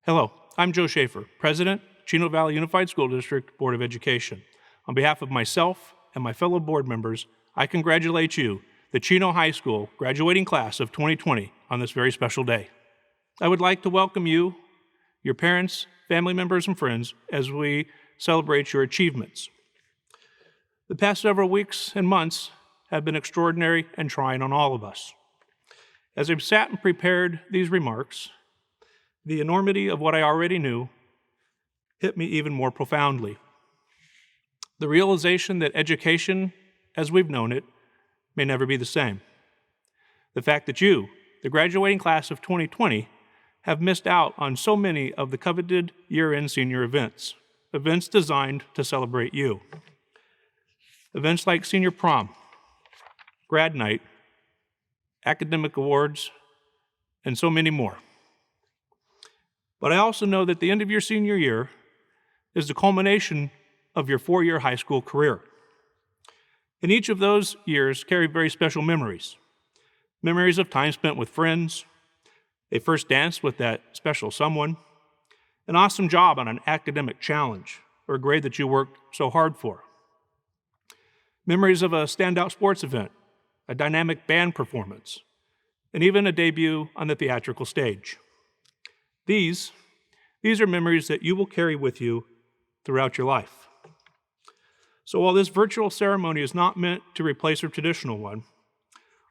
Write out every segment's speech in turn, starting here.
Hello, I'm Joe Schaefer, President, Chino Valley Unified School District Board of Education. On behalf of myself and my fellow board members, I congratulate you, the Chino High School graduating class of 2020, on this very special day. I would like to welcome you, your parents, family members, and friends as we celebrate your achievements. The past several weeks and months have been extraordinary and trying on all of us. As I've sat and prepared these remarks, the enormity of what I already knew hit me even more profoundly. The realization that education, as we've known it, may never be the same. The fact that you, the graduating class of 2020, have missed out on so many of the coveted year-end senior events designed to celebrate you. Events like senior prom, grad night, academic awards, and so many more. But I also know that the end of your senior year is the culmination of your four-year high school career. And each of those years carry very special memories. Memories of time spent with friends, a first dance with that special someone, an awesome job on an academic challenge or a grade that you worked so hard for. Memories of a standout sports event, a dynamic band performance, and even a debut on the theatrical stage. These are memories that you will carry with you throughout your life. So while this virtual ceremony is not meant to replace a traditional one,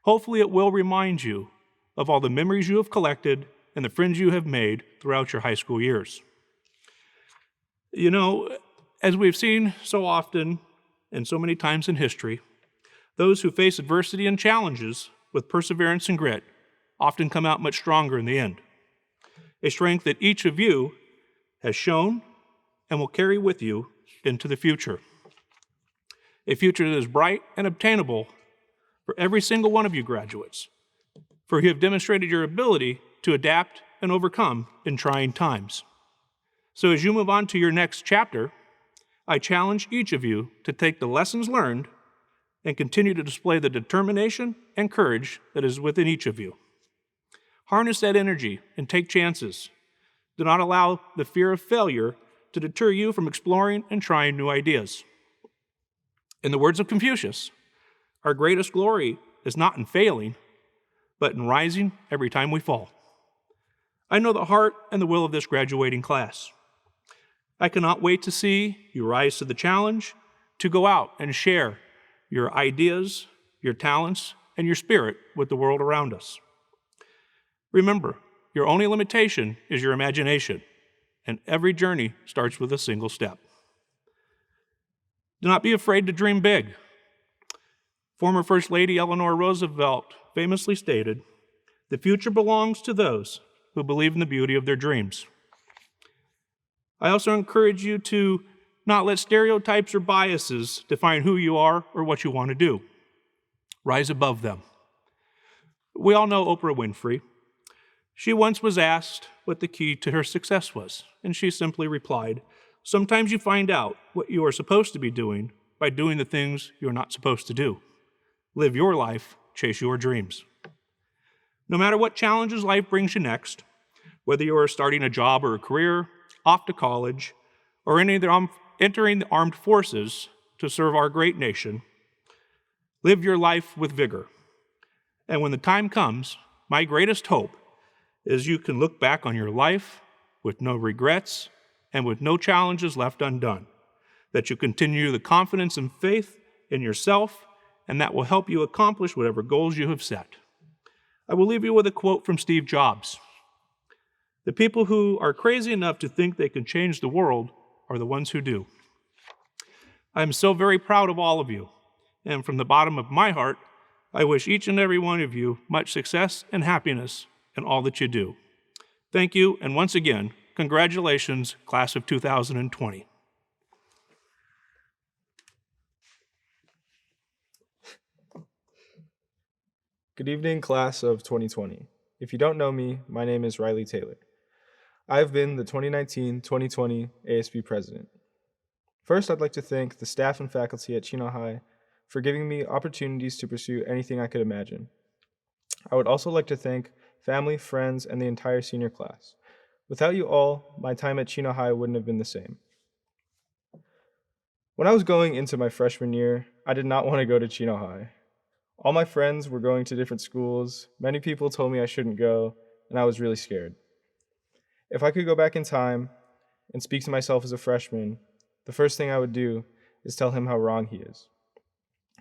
hopefully it will remind you of all the memories you have collected and the friends you have made throughout your high school years. You know, as we've seen so often and so many times in history, those who face adversity and challenges with perseverance and grit often come out much stronger in the end. A strength that each of you has shown and will carry with you into the future. A future that is bright and obtainable for every single one of you graduates, for you have demonstrated your ability to adapt and overcome in trying times. So as you move on to your next chapter, I challenge each of you to take the lessons learned and continue to display the determination and courage that is within each of you. Harness that energy and take chances. Do not allow the fear of failure to deter you from exploring and trying new ideas. In the words of Confucius, our greatest glory is not in failing, but in rising every time we fall. I know the heart and the will of this graduating class. I cannot wait to see you rise to the challenge to go out and share your ideas, your talents, and your spirit with the world around us. Remember, your only limitation is your imagination, and every journey starts with a single step. Do not be afraid to dream big. Former First Lady Eleanor Roosevelt famously stated, "The future belongs to those who believe in the beauty of their dreams." I also encourage you to not let stereotypes or biases define who you are or what you want to do. Rise above them. We all know Oprah Winfrey. She once was asked what the key to her success was, and she simply replied, "Sometimes you find out what you are supposed to be doing by doing the things you're not supposed to do. Live your life, chase your dreams." No matter what challenges life brings you next, whether you are starting a job or a career, off to college, or entering the armed forces to serve our great nation, live your life with vigor. And when the time comes, my greatest hope is you can look back on your life with no regrets and with no challenges left undone, that you continue the confidence and faith in yourself, and that will help you accomplish whatever goals you have set. I will leave you with a quote from Steve Jobs. "The people who are crazy enough to think they can change the world are the ones who do." I am so very proud of all of you, and from the bottom of my heart, I wish each and every one of you much success and happiness in all that you do. Thank you, and once again, congratulations, class of 2020. Good evening, class of 2020. If you don't know me, my name is Riley Taylor. I've been the 2019-2020 ASB president. First, I'd like to thank the staff and faculty at Chino High for giving me opportunities to pursue anything I could imagine. I would also like to thank family, friends, and the entire senior class. Without you all, my time at Chino High wouldn't have been the same. When I was going into my freshman year, I did not want to go to Chino High. All my friends were going to different schools, many people told me I shouldn't go, and I was really scared. If I could go back in time and speak to myself as a freshman, the first thing I would do is tell him how wrong he is.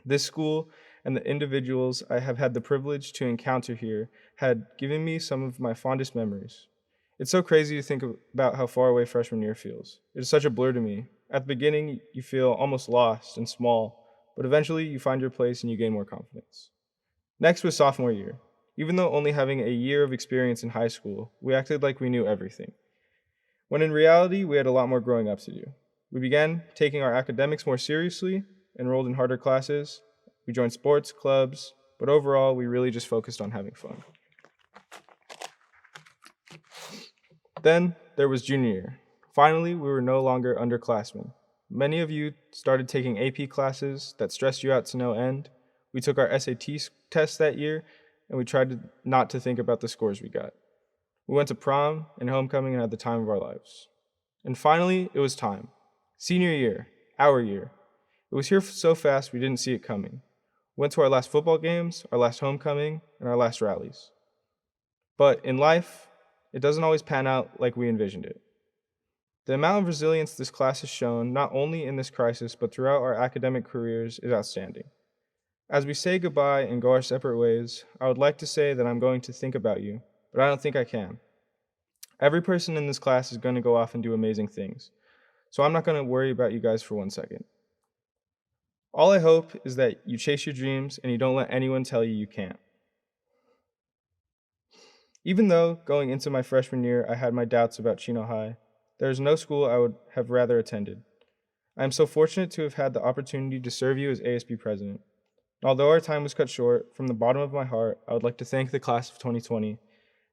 This school and the individuals I have had the privilege to encounter here had given me some of my fondest memories. It's so crazy to think about how far away freshman year feels. It is such a blur to me. At the beginning, you feel almost lost and small, but eventually you find your place and you gain more confidence. Next was sophomore year. Even though only having a year of experience in high school, we acted like we knew everything, when in reality, we had a lot more growing up to do. We began taking our academics more seriously, enrolled in harder classes, we joined sports, clubs, but overall, we really just focused on having fun. Then there was junior year. Finally, we were no longer underclassmen. Many of you started taking AP classes that stressed you out to no end. We took our SAT test that year, and we tried not to think about the scores we got. We went to prom and homecoming and had the time of our lives. And finally, it was time. Senior year, our year. It was here so fast we didn't see it coming. We went to our last football games, our last homecoming, and our last rallies. But in life, it doesn't always pan out like we envisioned it. The amount of resilience this class has shown, not only in this crisis, but throughout our academic careers, is outstanding. As we say goodbye and go our separate ways, I would like to say that I'm going to think about you, but I don't think I can. Every person in this class is going to go off and do amazing things, so I'm not going to worry about you guys for 1 second. All I hope is that you chase your dreams and you don't let anyone tell you you can't. Even though going into my freshman year I had my doubts about Chino High, there is no school I would have rather attended. I am so fortunate to have had the opportunity to serve you as ASB president. Although our time was cut short, from the bottom of my heart, I would like to thank the class of 2020.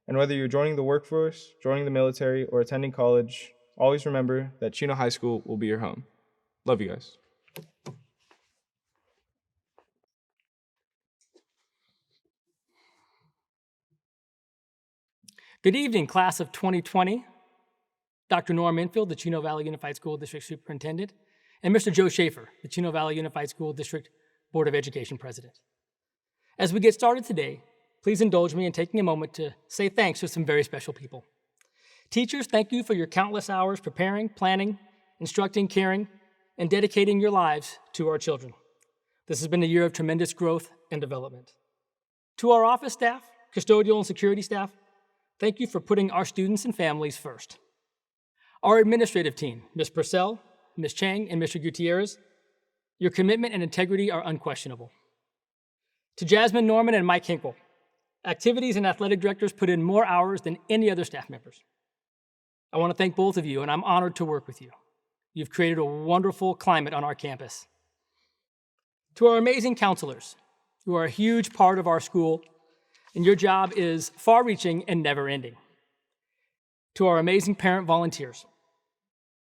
And whether you're joining the workforce, joining the military, or attending college, always remember that Chino High School will be your home. Love you guys. Good evening, class of 2020. Dr. Norm Infield, the Chino Valley Unified School District Superintendent, and Mr. Joe Schaefer, the Chino Valley Unified School District Board of Education President. As we get started today, please indulge me in taking a moment to say thanks to some very special people. Teachers, thank you for your countless hours preparing, planning, instructing, caring, and dedicating your lives to our children. This has been a year of tremendous growth and development. To our office staff, custodial and security staff, thank you for putting our students and families first. Our administrative team, Ms. Purcell, Ms. Chang, and Mr. Gutierrez, your commitment and integrity are unquestionable. To Jasmine Norman and Mike Hinkle, activities and athletic directors put in more hours than any other staff members. I want to thank both of you, and I'm honored to work with you. You've created a wonderful climate on our campus. To our amazing counselors, who are a huge part of our school, and your job is far-reaching and never-ending. To our amazing parent volunteers.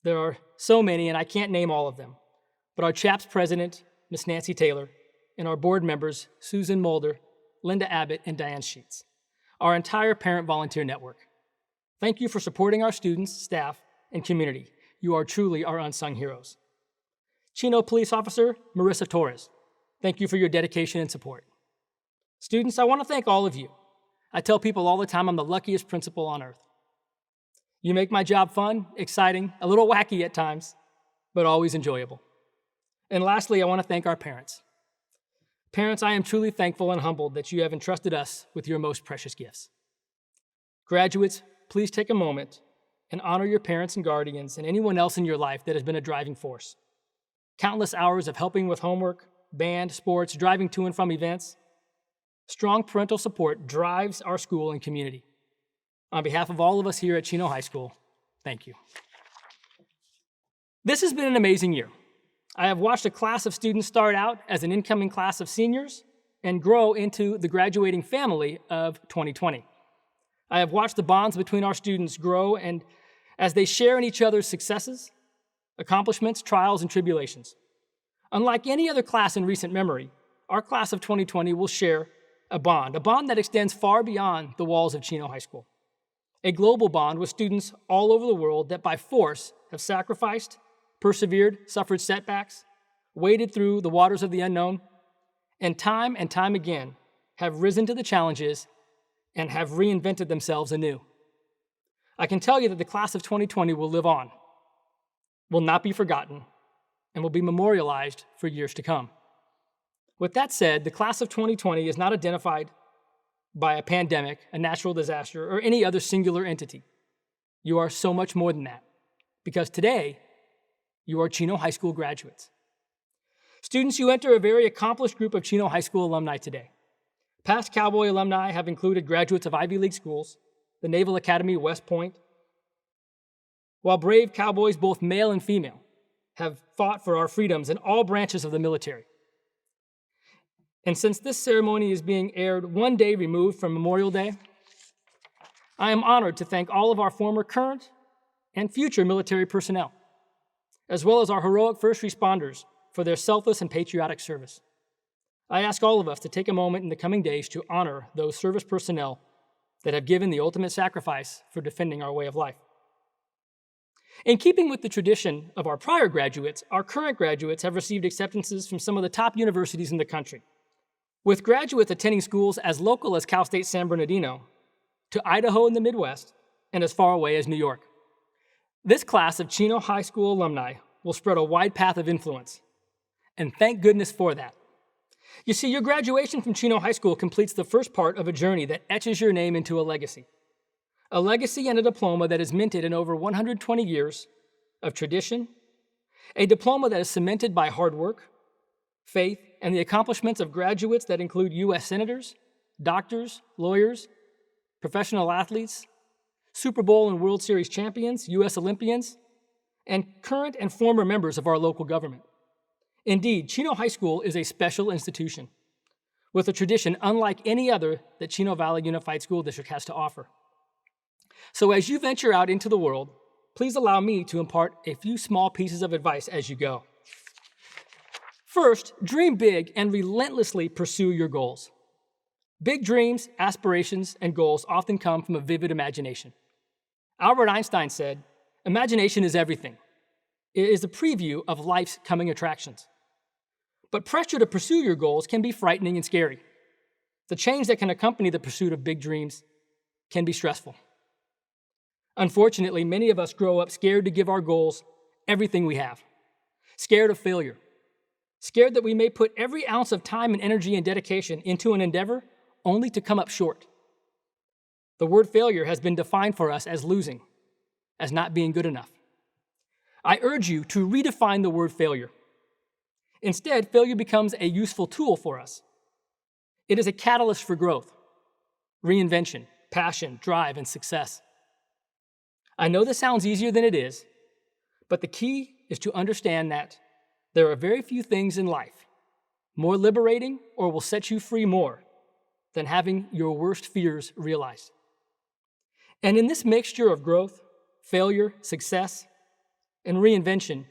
There are so many, and I can't name all of them, but our CHAPS president, Ms. Nancy Taylor, and our board members, Susan Mulder, Linda Abbott, and Diane Sheets. Our entire parent volunteer network. Thank you for supporting our students, staff, and community. You are truly our unsung heroes. Chino Police Officer Marissa Torres, thank you for your dedication and support. Students, I want to thank all of you. I tell people all the time I'm the luckiest principal on earth. You make my job fun, exciting, a little wacky at times, but always enjoyable. And lastly, I want to thank our parents. Parents, I am truly thankful and humbled that you have entrusted us with your most precious gifts. Graduates, please take a moment and honor your parents and guardians and anyone else in your life that has been a driving force. Countless hours of helping with homework, band, sports, driving to and from events. Strong parental support drives our school and community. On behalf of all of us here at Chino High School, thank you. This has been an amazing year. I have watched a class of students start out as an incoming class of seniors and grow into the graduating family of 2020. I have watched the bonds between our students grow and as they share in each other's successes, accomplishments, trials, and tribulations. Unlike any other class in recent memory, our class of 2020 will share a bond that extends far beyond the walls of Chino High School. a global bond with students all over the world that by force have sacrificed, persevered, suffered setbacks, waded through the waters of the unknown, and time again have risen to the challenges and have reinvented themselves anew. I can tell you that the class of 2020 will live on, will not be forgotten, and will be memorialized for years to come. With that said, the class of 2020 is not identified by a pandemic, a natural disaster, or any other singular entity. You are so much more than that, because today, you are Chino High School graduates. Students, you enter a very accomplished group of Chino High School alumni today. Past Cowboy alumni have included graduates of Ivy League schools, the Naval Academy, West Point, while brave cowboys, both male and female, have fought for our freedoms in all branches of the military. And since this ceremony is being aired one day removed from Memorial Day, I am honored to thank all of our former, current, and future military personnel, as well as our heroic first responders for their selfless and patriotic service. I ask all of us to take a moment in the coming days to honor those service personnel that have given the ultimate sacrifice for defending our way of life. In keeping with the tradition of our prior graduates, our current graduates have received acceptances from some of the top universities in the country, with graduates attending schools as local as Cal State San Bernardino, to Idaho in the Midwest, and as far away as New York. This class of Chino High School alumni will spread a wide path of influence, and thank goodness for that. You see, your graduation from Chino High School completes the first part of a journey that etches your name into a legacy and a diploma that is minted in over 120 years of tradition, a diploma that is cemented by hard work, faith, and the accomplishments of graduates that include U.S. senators, doctors, lawyers, professional athletes, Super Bowl and World Series champions, U.S. Olympians, and current and former members of our local government. Indeed, Chino High School is a special institution with a tradition unlike any other that Chino Valley Unified School District has to offer. So as you venture out into the world, please allow me to impart a few small pieces of advice as you go. First, dream big and relentlessly pursue your goals. Big dreams, aspirations, and goals often come from a vivid imagination. Albert Einstein said, "Imagination is everything. It is a preview of life's coming attractions." But pressure to pursue your goals can be frightening and scary. The change that can accompany the pursuit of big dreams can be stressful. Unfortunately, many of us grow up scared to give our goals everything we have, scared of failure, scared that we may put every ounce of time and energy and dedication into an endeavor only to come up short. The word failure has been defined for us as losing, as not being good enough. I urge you to redefine the word failure. Instead, failure becomes a useful tool for us. It is a catalyst for growth, reinvention, passion, drive, and success. I know this sounds easier than it is, but the key is to understand that there are very few things in life more liberating or will set you free more than having your worst fears realized. And in this mixture of growth, failure, success, and reinvention,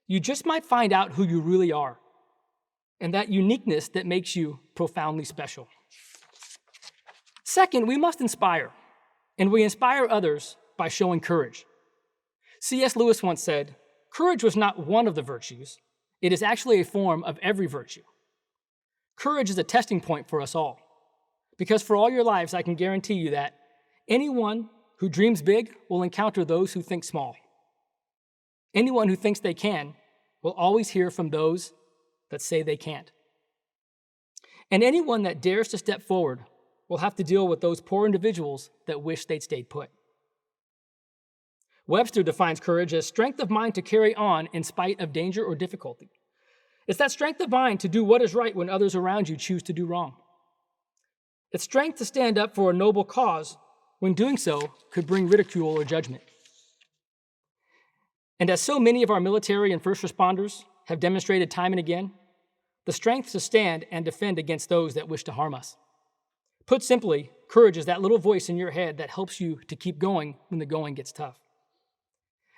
you just might find out who you really are and that uniqueness that makes you profoundly special. Second, we must inspire, and we inspire others by showing courage. C.S. Lewis once said, "Courage was not one of the virtues. It is actually a form of every virtue." Courage is a testing point for us all, because for all your lives, I can guarantee you that anyone who dreams big will encounter those who think small. Anyone who thinks they can will always hear from those that say they can't. And anyone that dares to step forward will have to deal with those poor individuals that wish they'd stayed put. Webster defines courage as strength of mind to carry on in spite of danger or difficulty. It's that strength of mind to do what is right when others around you choose to do wrong. It's strength to stand up for a noble cause when doing so could bring ridicule or judgment. And as so many of our military and first responders have demonstrated time and again, the strength to stand and defend against those that wish to harm us. Put simply, courage is that little voice in your head that helps you to keep going when the going gets tough.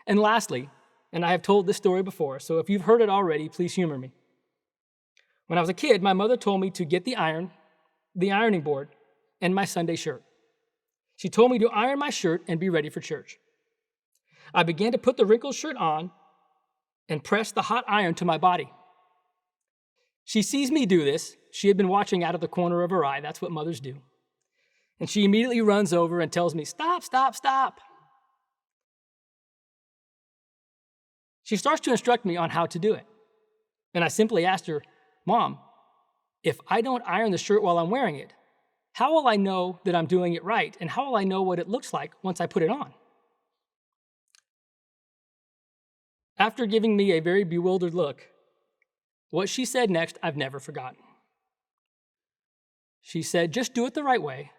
And lastly, and I have told this story before, so if you've heard it already, please humor me. When I was a kid, my mother told me to get the ironing board, and my Sunday shirt. She told me to iron my shirt and be ready for church. I began to put the wrinkled shirt on and press the hot iron to my body. She sees me do this. She had been watching out of the corner of her eye. That's what mothers do. And she immediately runs over and tells me, "Stop, stop, stop." She starts to instruct me on how to do it. And I simply asked her, "Mom, if I don't iron the shirt while I'm wearing it, how will I know that I'm doing it right? And how will I know what it looks like once I put it on?" After giving me a very bewildered look, what she said next, I've never forgotten. She said, "Just do it the right way.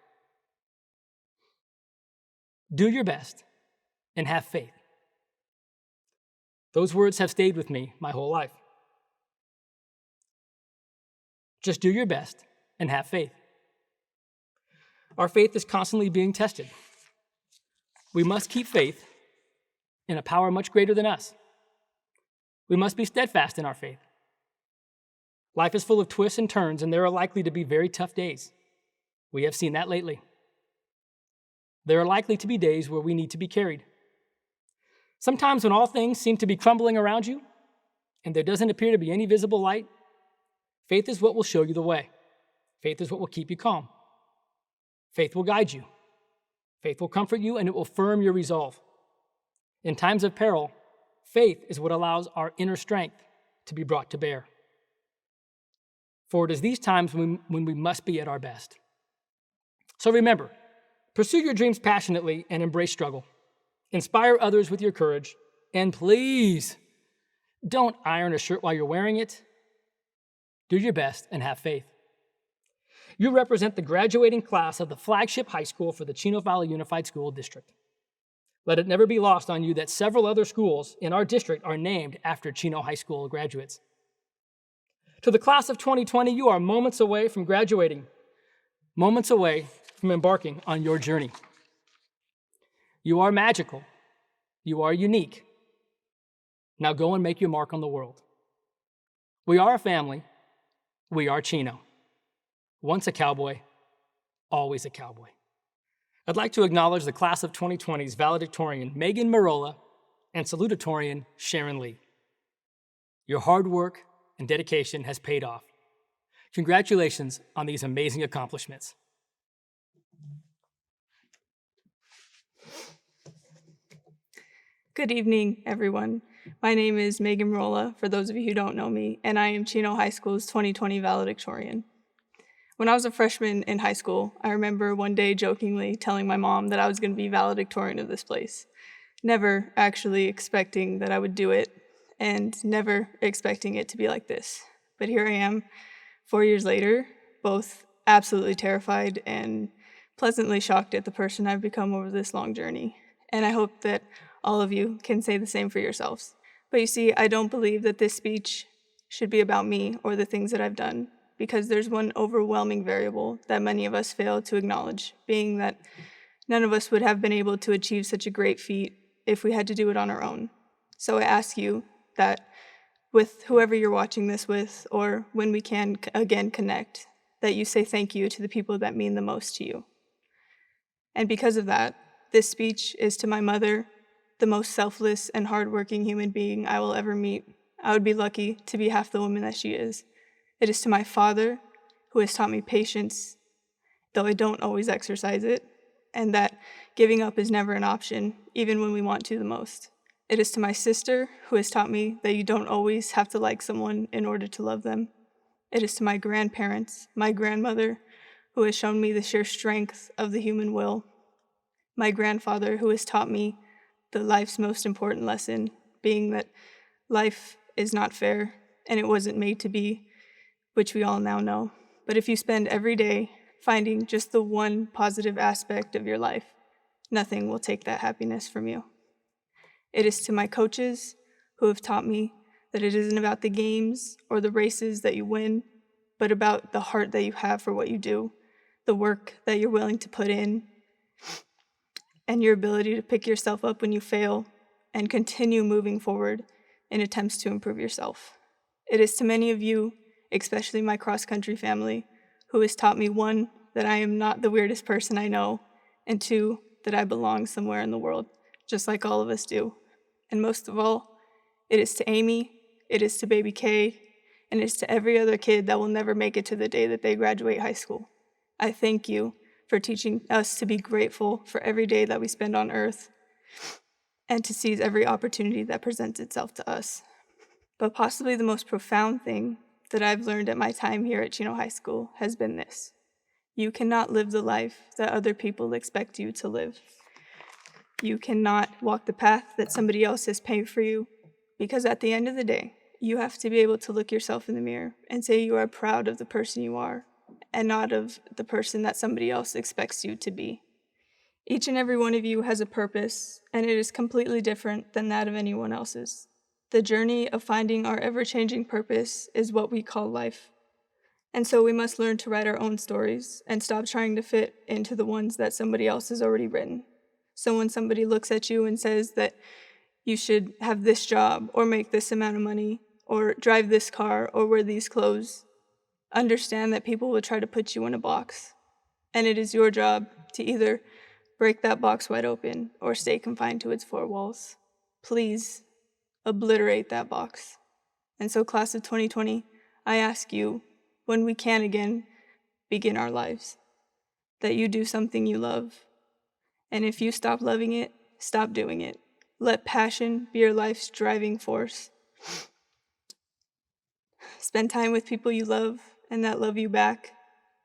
Do your best and have faith." Those words have stayed with me my whole life. Just do your best and have faith. Our faith is constantly being tested. We must keep faith in a power much greater than us. We must be steadfast in our faith. Life is full of twists and turns, and there are likely to be very tough days. We have seen that lately. There are likely to be days where we need to be carried. Sometimes when all things seem to be crumbling around you, and there doesn't appear to be any visible light, faith is what will show you the way. Faith is what will keep you calm. Faith will guide you. Faith will comfort you, and it will firm your resolve. In times of peril, faith is what allows our inner strength to be brought to bear. For it is these times when we must be at our best. So remember, pursue your dreams passionately and embrace struggle. Inspire others with your courage. And please, don't iron a shirt while you're wearing it. Do your best and have faith. You represent the graduating class of the flagship high school for the Chino Valley Unified School District. Let it never be lost on you that several other schools in our district are named after Chino High School graduates. To the class of 2020, you are moments away from graduating, moments away from embarking on your journey. You are magical. You are unique. Now go and make your mark on the world. We are a family. We are Chino. Once a cowboy, always a cowboy. I'd like to acknowledge the class of 2020's valedictorian, Megan Marola, and salutatorian, Sharon Lee. Your hard work and dedication has paid off. Congratulations on these amazing accomplishments. Good evening, everyone. My name is Megan Marola, for those of you who don't know me, and I am Chino High School's 2020 valedictorian. When I was a freshman in high school, I remember one day jokingly telling my mom that I was going to be valedictorian of this place, never actually expecting that I would do it, and never expecting it to be like this. But here I am, 4 years later, both absolutely terrified and pleasantly shocked at the person I've become over this long journey. And I hope that all of you can say the same for yourselves. But you see, I don't believe that this speech should be about me or the things that I've done, because there's one overwhelming variable that many of us fail to acknowledge, being that none of us would have been able to achieve such a great feat if we had to do it on our own. So I ask you that with whoever you're watching this with, or when we can again connect, that you say thank you to the people that mean the most to you. And because of that, this speech is to my mother, the most selfless and hardworking human being I will ever meet. I would be lucky to be half the woman that she is. It is to my father, who has taught me patience, though I don't always exercise it, and that giving up is never an option, even when we want to the most. It is to my sister, who has taught me that you don't always have to like someone in order to love them. It is to my grandparents, my grandmother, who has shown me the sheer strength of the human will. My grandfather, who has taught me the life's most important lesson, being that life is not fair, and it wasn't made to be, which we all now know. But if you spend every day finding just the one positive aspect of your life, nothing will take that happiness from you. It is to my coaches, who have taught me that it isn't about the games or the races that you win, but about the heart that you have for what you do, the work that you're willing to put in, and your ability to pick yourself up when you fail and continue moving forward in attempts to improve yourself. It is to many of you, especially my cross-country family, who has taught me, one, that I am not the weirdest person I know, and 2, that I belong somewhere in the world, just like all of us do. And most of all, it is to Amy, it is to baby Kay, and it is to every other kid that will never make it to the day that they graduate high school. I thank you for teaching us to be grateful for every day that we spend on earth and to seize every opportunity that presents itself to us. But possibly the most profound thing that I've learned at my time here at Chino High School has been this: you cannot live the life that other people expect you to live. You cannot walk the path that somebody else has paved for you, because at the end of the day, you have to be able to look yourself in the mirror and say you are proud of the person you are and not of the person that somebody else expects you to be. Each and every one of you has a purpose, and it is completely different than that of anyone else's. The journey of finding our ever-changing purpose is what we call life. And so we must learn to write our own stories and stop trying to fit into the ones that somebody else has already written. So when somebody looks at you and says that you should have this job or make this amount of money or drive this car or wear these clothes, understand that people will try to put you in a box. And it is your job to either break that box wide open or stay confined to its 4 walls. Please obliterate that box. And so, class of 2020, I ask you, when we can again begin our lives, that you do something you love. And if you stop loving it, stop doing it. Let passion be your life's driving force. Spend time with people you love and that love you back.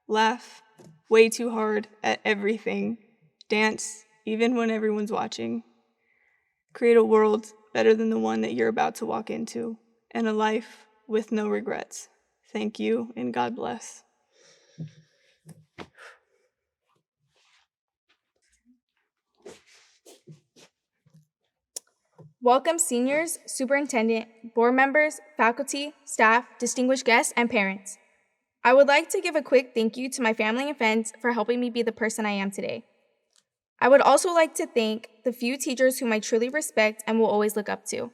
Laugh way too hard at everything. Dance even when everyone's watching. Create a world better than the one that you're about to walk into, and a life with no regrets. Thank you, and God bless. Welcome seniors, superintendent, board members, faculty, staff, distinguished guests, and parents. I would like to give a quick thank you to my family and friends for helping me be the person I am today. I would also like to thank the few teachers whom I truly respect and will always look up to.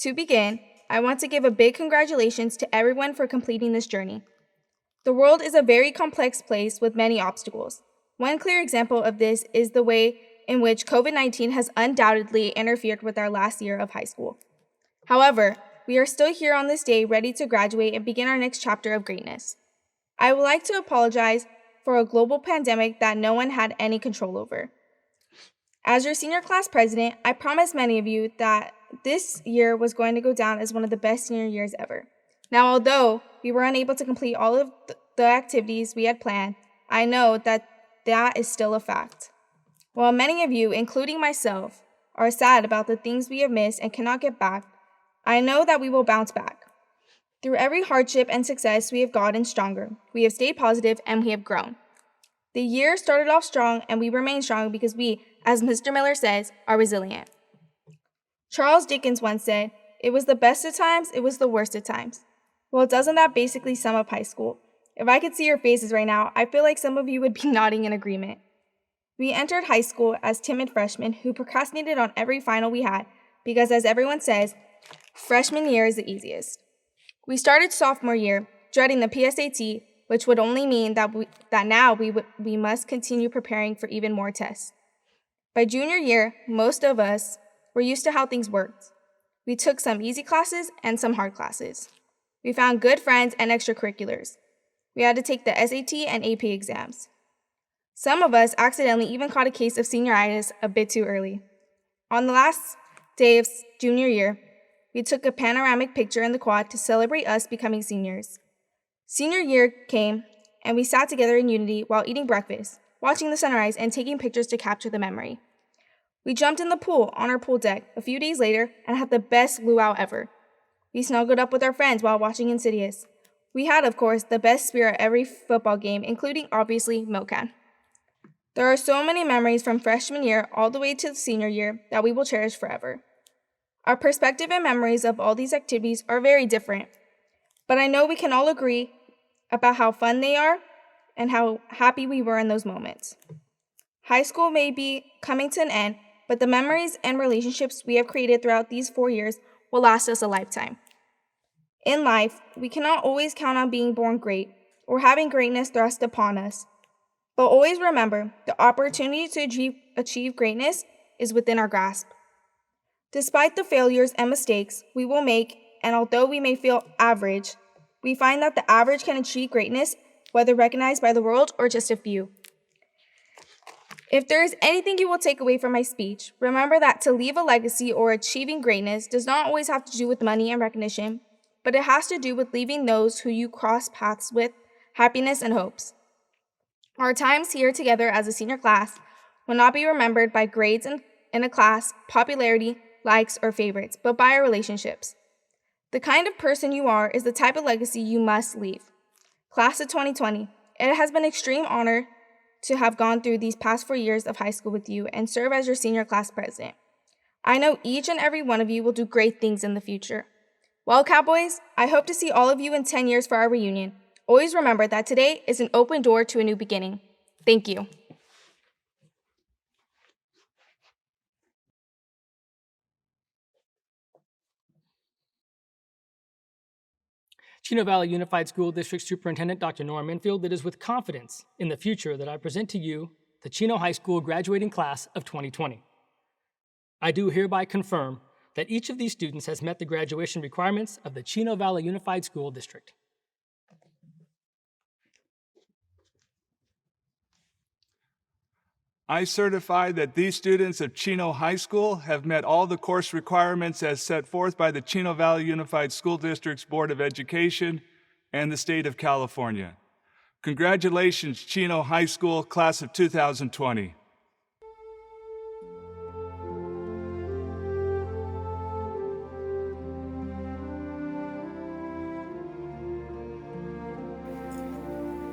To begin, I want to give a big congratulations to everyone for completing this journey. The world is a very complex place with many obstacles. One clear example of this is the way in which COVID-19 has undoubtedly interfered with our last year of high school. However, we are still here on this day ready to graduate and begin our next chapter of greatness. I would like to apologize for a global pandemic that no one had any control over. As your senior class president, I promised many of you that this year was going to go down as one of the best senior years ever. Now, although we were unable to complete all of the activities we had planned, I know that is still a fact. While many of you, including myself, are sad about the things we have missed and cannot get back, I know that we will bounce back. Through every hardship and success, we have gotten stronger. We have stayed positive and we have grown. The year started off strong and we remain strong because we, as Mr. Miller says, are resilient. Charles Dickens once said, "It was the best of times, it was the worst of times." Well, doesn't that basically sum up high school? If I could see your faces right now, I feel like some of you would be nodding in agreement. We entered high school as timid freshmen who procrastinated on every final we had because, as everyone says, freshman year is the easiest. We started sophomore year dreading the PSAT, which would only mean that now we must continue preparing for even more tests. By junior year, most of us were used to how things worked. We took some easy classes and some hard classes. We found good friends and extracurriculars. We had to take the SAT and AP exams. Some of us accidentally even caught a case of senioritis a bit too early. On the last day of junior year, we took a panoramic picture in the quad to celebrate us becoming seniors. Senior year came, and we sat together in unity while eating breakfast, watching the sunrise, and taking pictures to capture the memory. We jumped in the pool on our pool deck a few days later and had the best luau ever. We snuggled up with our friends while watching Insidious. We had, of course, the best spear at every football game, including, obviously, Milcan. There are so many memories from freshman year all the way to senior year that we will cherish forever. Our perspective and memories of all these activities are very different, but I know we can all agree about how fun they are and how happy we were in those moments. High school may be coming to an end, but the memories and relationships we have created throughout these 4 years will last us a lifetime. In life, we cannot always count on being born great or having greatness thrust upon us, But always remember, the opportunity to achieve greatness is within our grasp. Despite the failures and mistakes we will make, and although we may feel average, we find that the average can achieve greatness, whether recognized by the world or just a few. If there is anything you will take away from my speech, remember that to leave a legacy or achieving greatness does not always have to do with money and recognition, but it has to do with leaving those who you cross paths with happiness and hopes. Our times here together as a senior class will not be remembered by grades in a class, popularity, likes, or favorites, but by our relationships. The kind of person you are is the type of legacy you must leave. Class of 2020, it has been an extreme honor to have gone through these past 4 years of high school with you and serve as your senior class president. I know each and every one of you will do great things in the future. Well, Cowboys, I hope to see all of you in 10 years for our reunion. Always remember that today is an open door to a new beginning. Thank you. Chino Valley Unified School District Superintendent Dr. Norm Infield, it is with confidence in the future that I present to you the Chino High School graduating class of 2020. I do hereby confirm that each of these students has met the graduation requirements of the Chino Valley Unified School District. I certify that these students of Chino High School have met all the course requirements as set forth by the Chino Valley Unified School District's Board of Education and the State of California. Congratulations, Chino High School Class of 2020.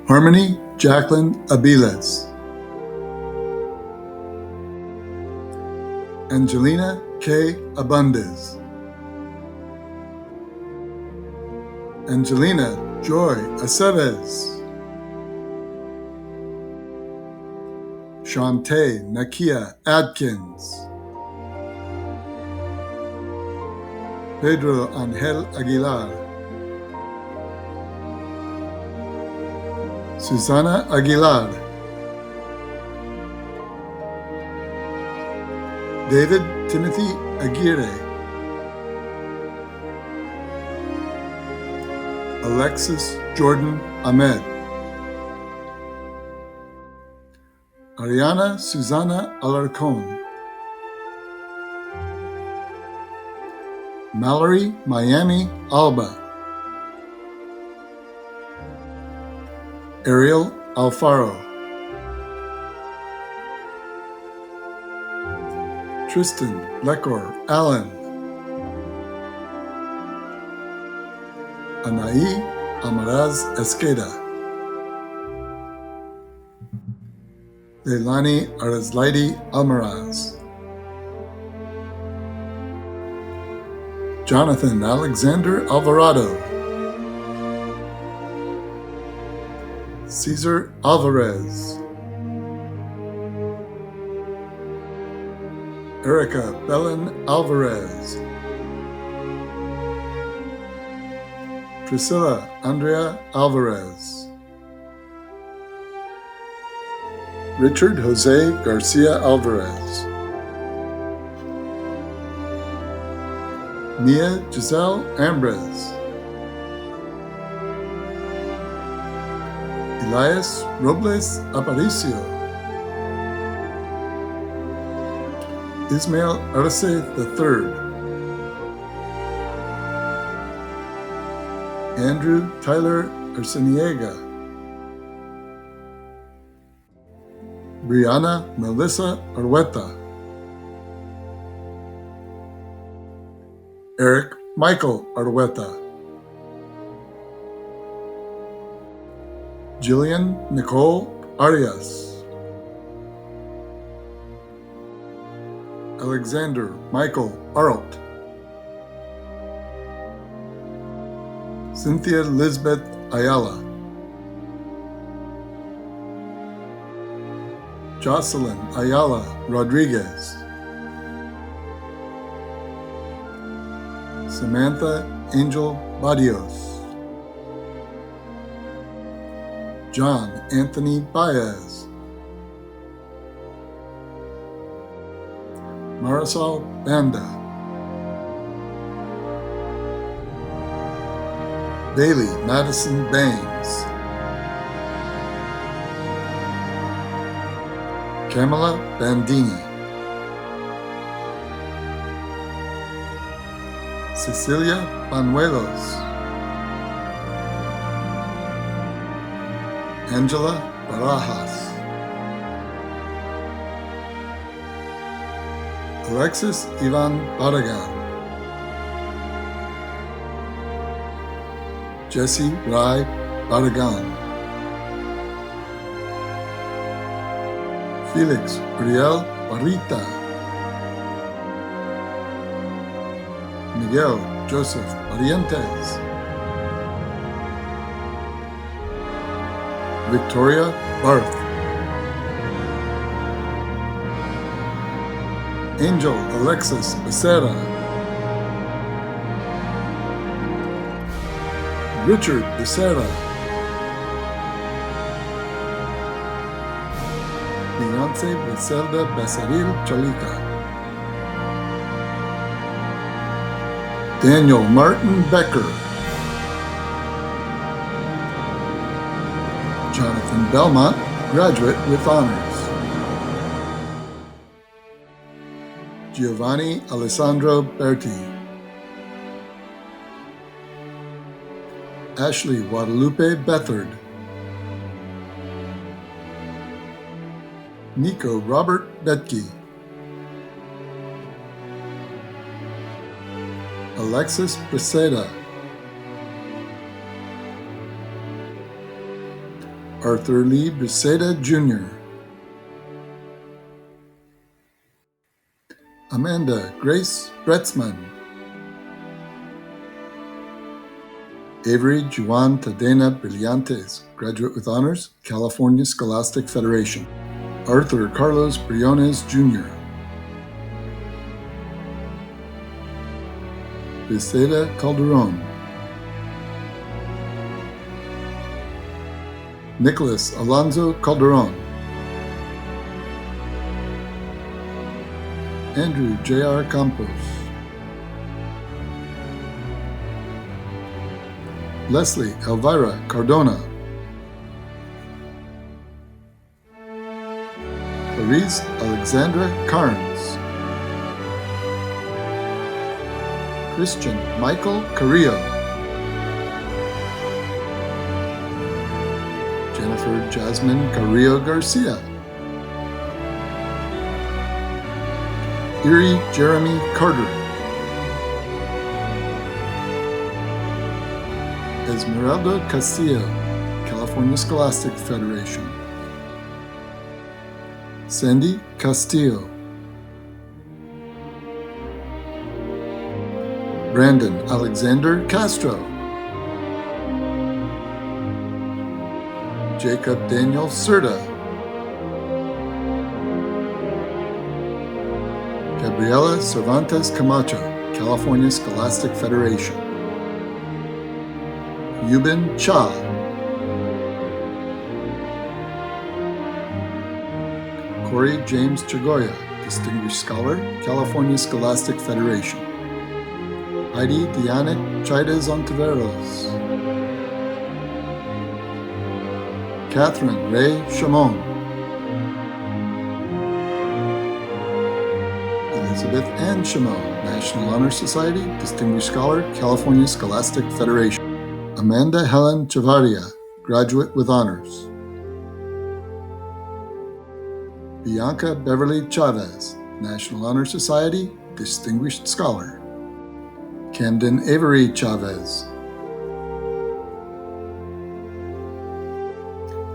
Harmony Jacqueline Abiles. Angelina K. Abundez. Angelina Joy Aceves. Shantae Nakia Adkins. Pedro Angel Aguilar. Susana Aguilar. David Timothy Aguirre. Alexis Jordan Ahmed. Ariana Susana Alarcon. Mallory Miami Alba. Ariel Alfaro. Tristan Lecor Allen. Anaí Amaraz Esqueda. Leilani Arazlaidi Almaraz. Jonathan Alexander Alvarado. Cesar Alvarez. Erica Belen Alvarez. Priscilla Andrea Alvarez. Richard Jose Garcia Alvarez. Mia Giselle Ambrez. Elias Robles Aparicio. Ismael Arce III. Andrew Tyler Arciniega. Brianna Melissa Argueta. Eric Michael Argueta. Jillian Nicole Arias. Alexander Michael Arlt. Cynthia Lisbeth Ayala. Jocelyn Ayala Rodriguez. Samantha Angel Badios. John Anthony Baez. Marisol Banda, Bailey Madison Baines, Kamala Bandini, Cecilia Banuelos, Angela Barajas, Alexis Ivan Barragan, Jesse Rai Barragan, Felix Uriel Barrita, Miguel Joseph Barrientos, Victoria Barth, Angel Alexis Becerra, Richard Becerra, Beyonce Becerra Becerril Cholica, Daniel Martin Becker, Jonathan Belmont, graduate with honors, Giovanni Alessandro Berti, Ashley Guadalupe Bethard, Nico Robert Betke, Alexis Briseda, Arthur Lee Briseda Jr., Amanda Grace Bretzman, Avery Juan Tadena Brillantes, graduate with honors, California Scholastic Federation, Arthur Carlos Briones Jr., Briseda Calderon, Nicholas Alonso Calderon, Andrew J.R. Campos, Leslie Elvira Cardona, Clarice Alexandra Carnes, Christian Michael Carrillo, Jennifer Jasmine Carrillo Garcia, Erie Jeremy Carter, Esmeralda Castillo, California Scholastic Federation, Sandy Castillo, Brandon Alexander Castro, Jacob Daniel Serta, Gabriela Cervantes Camacho, California Scholastic Federation, Yubin Cha, Corey James Chagoya, Distinguished Scholar, California Scholastic Federation, Heidi Dianet Chaides Ontiveros, Catherine Ray Chamon, Elizabeth Ann Chamon, National Honor Society, Distinguished Scholar, California Scholastic Federation, Amanda Helen Chavarria, graduate with honors, Bianca Beverly Chavez, National Honor Society, Distinguished Scholar, Camden Avery Chavez,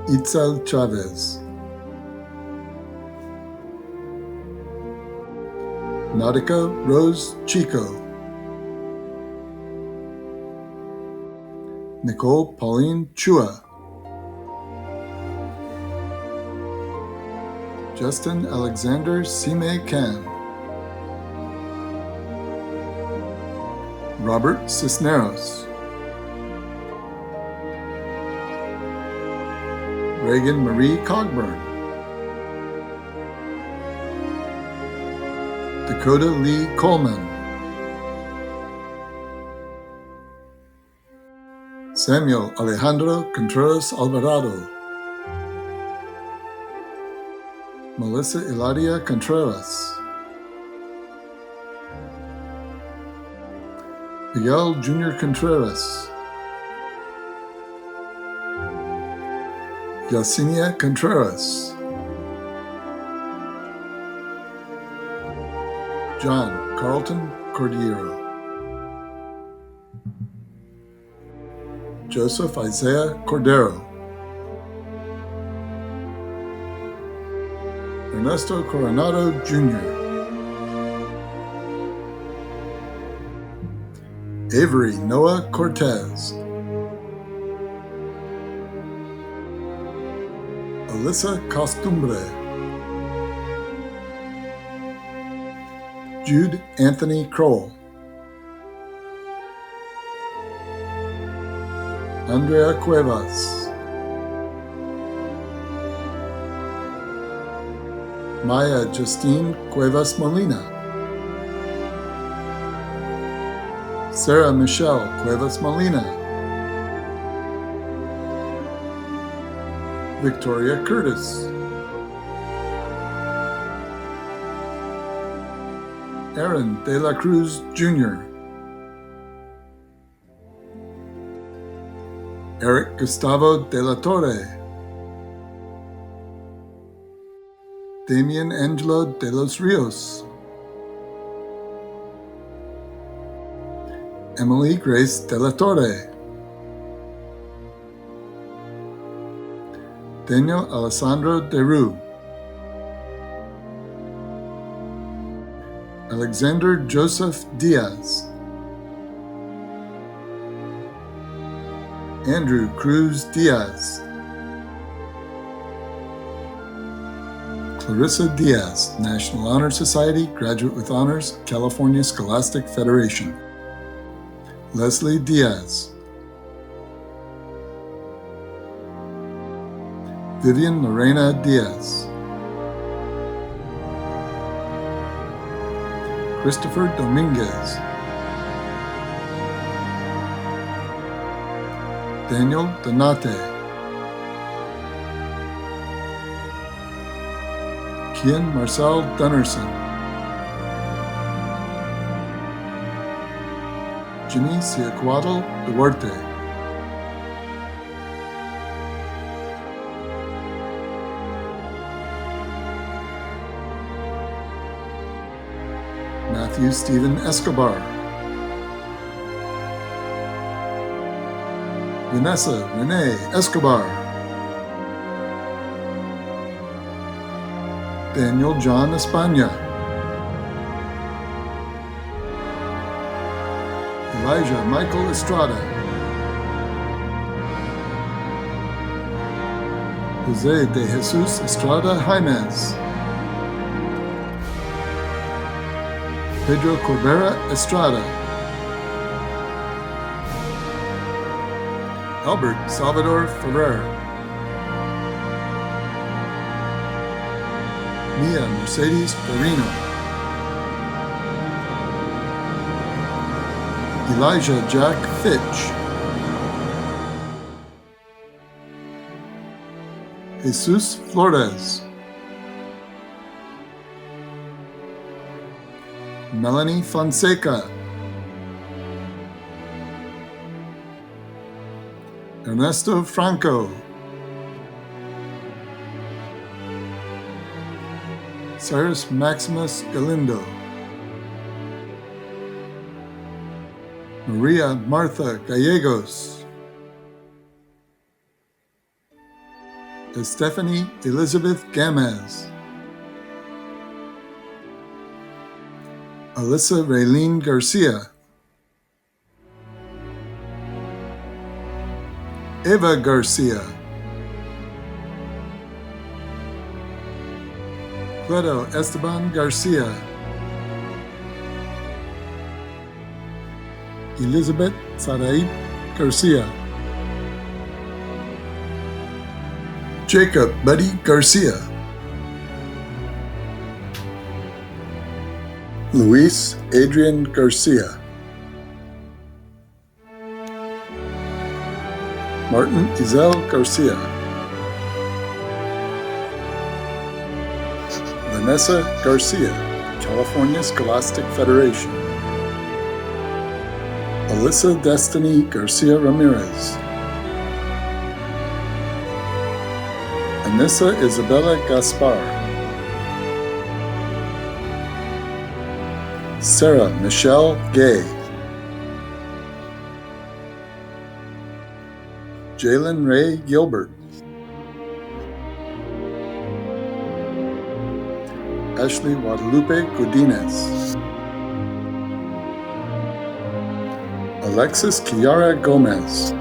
Itzel Chavez, Nautica Rose Chico, Nicole Pauline Chua, Justin Alexander Sime Can, Robert Cisneros, Reagan Marie Cogburn, Dakota Lee Coleman, Samuel Alejandro Contreras Alvarado, Melissa Eladia Contreras, Miguel Jr. Contreras, Yesenia Contreras, John Carlton Cordiero, Joseph Isaiah Cordero, Ernesto Coronado Jr., Avery Noah Cortez, Alyssa Costumbre, Jude Anthony Crowell, Andrea Cuevas, Maya Justine Cuevas Molina, Sarah Michelle Cuevas Molina, Victoria Curtis, Aaron De La Cruz Jr., Eric Gustavo De La Torre, Damian Angelo De Los Rios, Emily Grace De La Torre, Daniel Alessandro De Rue, Alexander Joseph Diaz, Andrew Cruz Diaz, Clarissa Diaz, National Honor Society, Graduate with Honors, California Scholastic Federation, Leslie Diaz, Vivian Lorena Diaz, Christopher Dominguez, Daniel Donate, Kian Marcel Dunnerson, Jimmy Ciacuatl Duarte, Matthew Stephen Escobar, Vanessa Renee Escobar, Daniel John España, Elijah Michael Estrada, Jose de Jesus Estrada Jaimez, Pedro Corbera Estrada, Albert Salvador Ferrer, Mia Mercedes Farino, Elijah Jack Fitch, Jesus Flores, Melanie Fonseca, Ernesto Franco, Cyrus Maximus Galindo, Maria Martha Gallegos, Stephanie Elizabeth Gamez, Alyssa Raylene Garcia, Eva Garcia, Cleto Esteban Garcia, Elizabeth Saraid Garcia, Jacob Buddy Garcia, Luis Adrian Garcia, Martin Izel Garcia, Vanessa Garcia, California Scholastic Federation, Alyssa Destiny Garcia Ramirez, Anissa Isabella Gaspar, Sarah Michelle Gay, Jalen Ray Gilbert, Ashley Guadalupe Godinez, Alexis Kiara Gomez,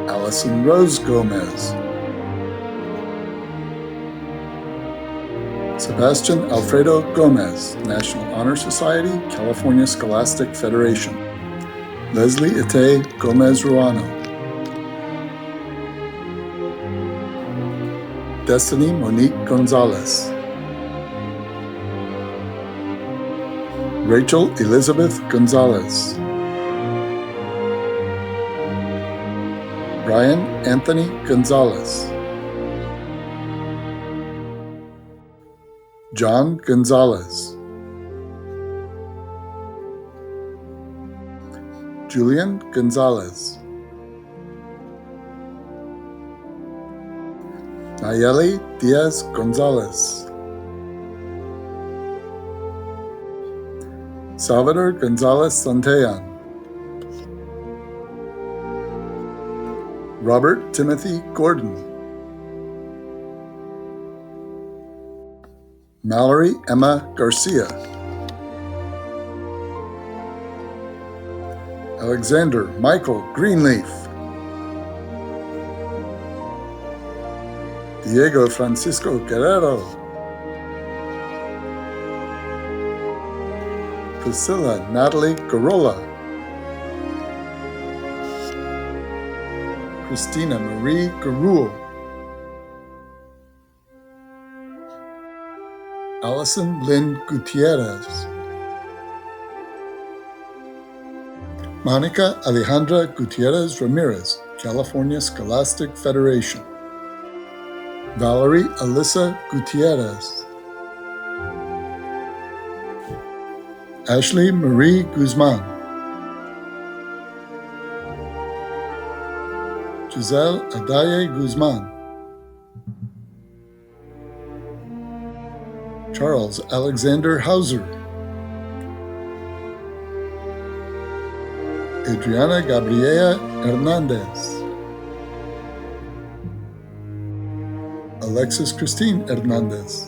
Allison Rose Gomez, Sebastian Alfredo Gomez, National Honor Society, California Scholastic Federation, Leslie Ite Gomez Ruano, Destiny Monique Gonzalez, Rachel Elizabeth Gonzalez, Brian Anthony Gonzalez, John Gonzalez, Julian Gonzalez, Nayeli Diaz Gonzalez, Salvador Gonzalez Santillan, Robert Timothy Gordon, Mallory Emma Garcia, Alexander Michael Greenleaf, Diego Francisco Guerrero, Priscilla Natalie Garola, Christina Marie Garul, Allison Lynn Gutierrez, Monica Alejandra Gutierrez Ramirez, California Scholastic Federation, Valerie Alyssa Gutierrez, Ashley Marie Guzman, Giselle Adaye Guzman, Charles Alexander Hauser, Adriana Gabriela Hernandez, Alexis Christine Hernandez,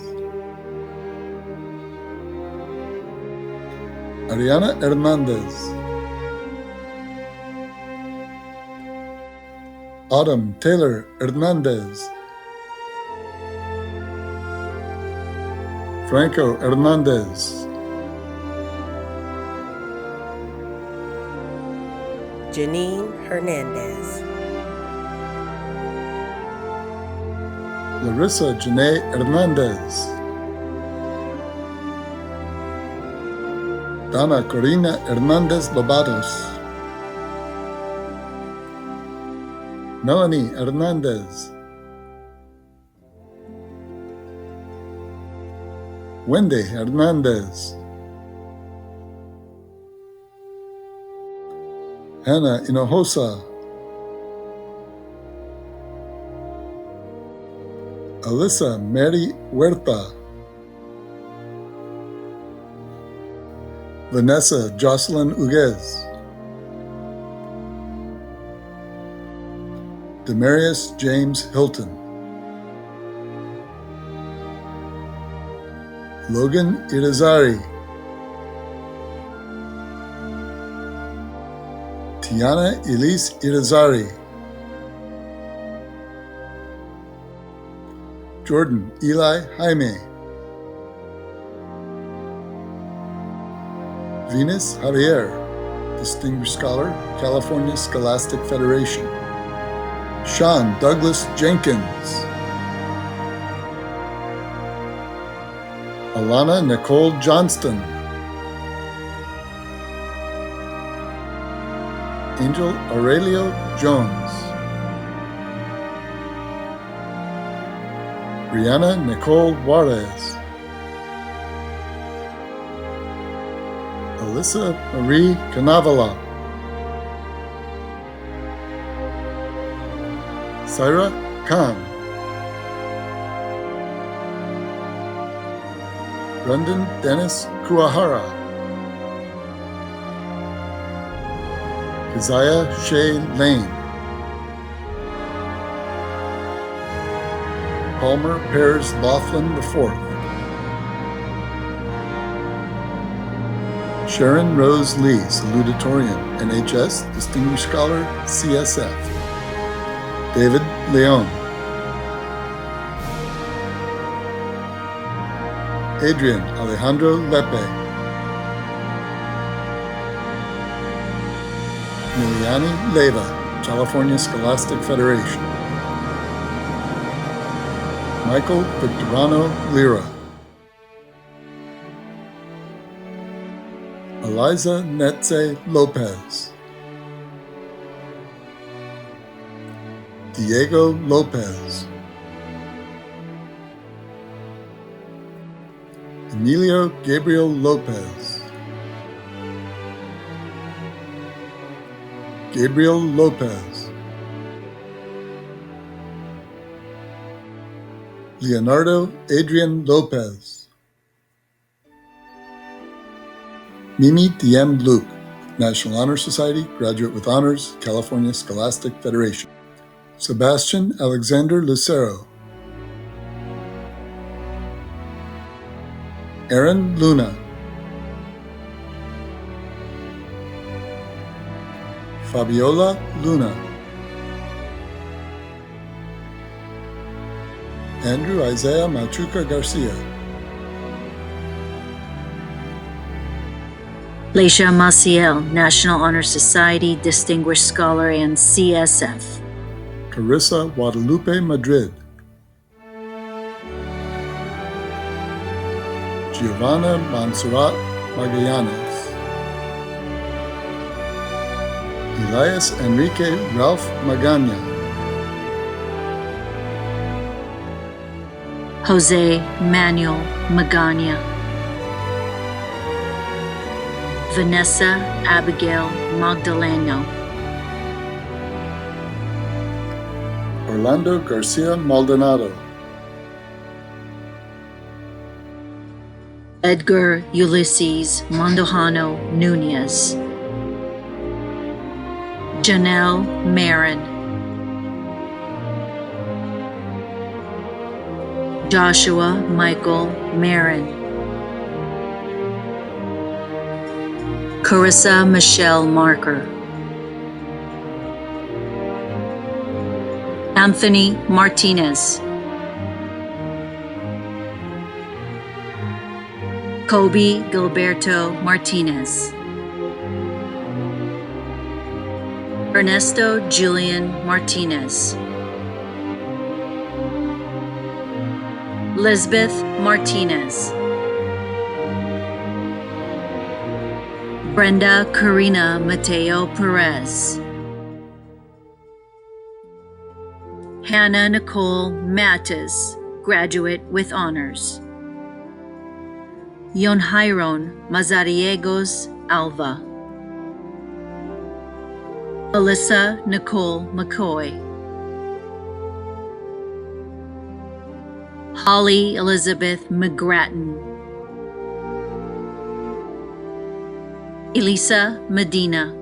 Ariana Hernandez, Autumn Taylor Hernandez, Franco Hernandez, Janine Hernandez, Larissa Janae Hernandez, Dana Corina Hernandez Lobatos, Melanie Hernandez, Wendy Hernandez, Hannah Hinojosa, Alyssa Mary Huerta, Vanessa Jocelyn Uguez, Demarius James Hilton, Logan Irizarry, Tiana Elise Irizarry, Jordan Eli Jaime, Venus Javier, Distinguished Scholar, California Scholastic Federation, Sean Douglas Jenkins, Alana Nicole Johnston, Angel Aurelio Jones, Brianna Nicole Juarez, Alyssa Marie Canavala, Syra Khan, Brendan Dennis Kuahara, Keziah Shea Lane, Palmer Pears Laughlin IV, Sharon Rose Lee, Salutatorian, NHS, Distinguished Scholar, CSF, David Leon, Adrian Alejandro Lepe, Miliani Leva, California Scholastic Federation, Michael Victorano Lira, Eliza Netze Lopez, Diego Lopez, Emilio Gabriel Lopez, Gabriel Lopez, Leonardo Adrian Lopez, Mimi DM Luke, National Honor Society, Graduate with Honors, California Scholastic Federation, Sebastian Alexander Lucero, Aaron Luna, Fabiola Luna, Andrew Isaiah Machuca Garcia, Leisha Maciel, National Honor Society, Distinguished Scholar, and CSF. Carissa Guadalupe Madrid, Giovanna Montserrat Magallanes, Elias Enrique Ralph Magana, Jose Manuel Magana, Vanessa Abigail Magdaleno, Orlando Garcia Maldonado, Edgar Ulysses Mondojano Nunez, Janelle Marin, Joshua Michael Marin, Carissa Michelle Marker, Anthony Martinez, Kobe Gilberto Martinez, Ernesto Julian Martinez, Lisbeth Martinez, Brenda Karina Mateo Perez, Hannah Nicole Mattes, Graduate with Honors, Yonhairon Mazariegos Alva, Alyssa Nicole McCoy, Holly Elizabeth McGrattan, Elisa Medina,